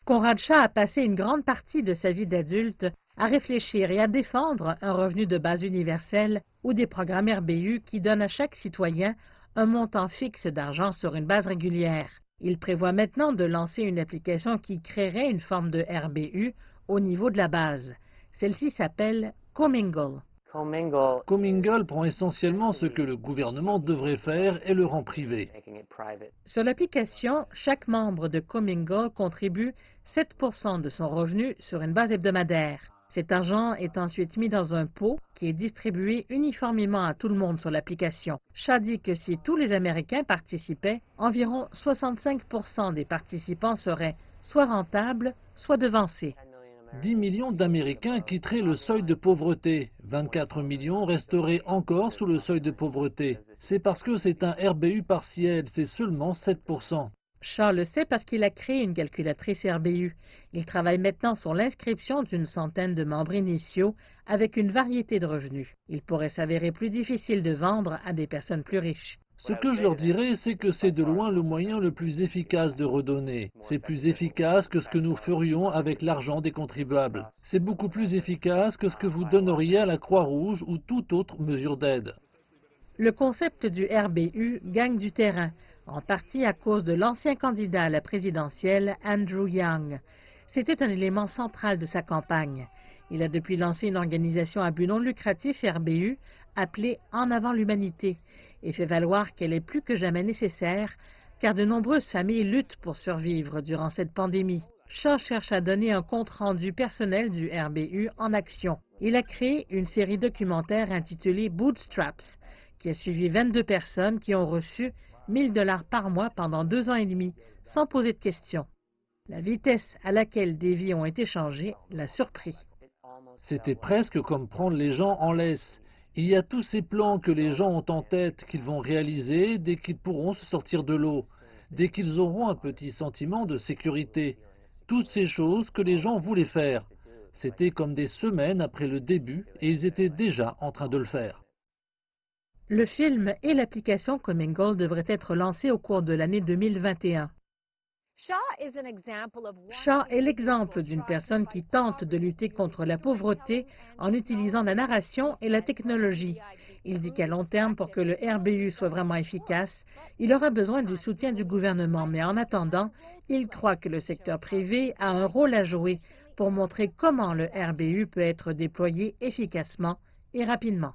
Conrad Shah a passé une grande partie de sa vie d'adulte à réfléchir et à défendre un revenu de base universel ou des programmes RBU qui donnent à chaque citoyen un montant fixe d'argent sur une base régulière. Il prévoit maintenant de lancer une application qui créerait une forme de RBU au niveau de la base. Celle-ci s'appelle Commingle. Commingle prend essentiellement ce que le gouvernement devrait faire et le rend privé. Sur l'application, chaque membre de Commingle contribue 7% de son revenu sur une base hebdomadaire. Cet argent est ensuite mis dans un pot qui est distribué uniformément à tout le monde sur l'application. Shah dit que si tous les Américains participaient, environ 65% des participants seraient soit rentables, soit devancés. 10 millions d'Américains quitteraient le seuil de pauvreté. 24 millions resteraient encore sous le seuil de pauvreté. C'est parce que c'est un RBU partiel, c'est seulement 7%. Shah le sait parce qu'il a créé une calculatrice RBU. Il travaille maintenant sur l'inscription d'une centaine de membres initiaux avec une variété de revenus. Il pourrait s'avérer plus difficile de vendre à des personnes plus riches. Ce que je leur dirais, c'est que c'est de loin le moyen le plus efficace de redonner. C'est plus efficace que ce que nous ferions avec l'argent des contribuables. C'est beaucoup plus efficace que ce que vous donneriez à la Croix-Rouge ou toute autre mesure d'aide. Le concept du RBU gagne du terrain, en partie à cause de l'ancien candidat à la présidentielle, Andrew Yang. C'était un élément central de sa campagne. Il a depuis lancé une organisation à but non lucratif RBU appelée En avant l'humanité et fait valoir qu'elle est plus que jamais nécessaire car de nombreuses familles luttent pour survivre durant cette pandémie. Shah cherche à donner un compte-rendu personnel du RBU en action. Il a créé une série documentaire intitulée Bootstraps qui a suivi 22 personnes qui ont reçu 1 000 $ par mois pendant 2 ans et demi, sans poser de questions. La vitesse à laquelle des vies ont été changées l'a surpris. C'était presque comme prendre les gens en laisse. Il y a tous ces plans que les gens ont en tête qu'ils vont réaliser dès qu'ils pourront se sortir de l'eau, dès qu'ils auront un petit sentiment de sécurité. Toutes ces choses que les gens voulaient faire. C'était comme des semaines après le début et ils étaient déjà en train de le faire. Le film et l'application Commingle devraient être lancés au cours de l'année 2021. Shah est l'exemple d'une personne qui tente de lutter contre la pauvreté en utilisant la narration et la technologie. Il dit qu'à long terme, pour que le RBU soit vraiment efficace, il aura besoin du soutien du gouvernement. Mais en attendant, il croit que le secteur privé a un rôle à jouer pour montrer comment le RBU peut être déployé efficacement et rapidement.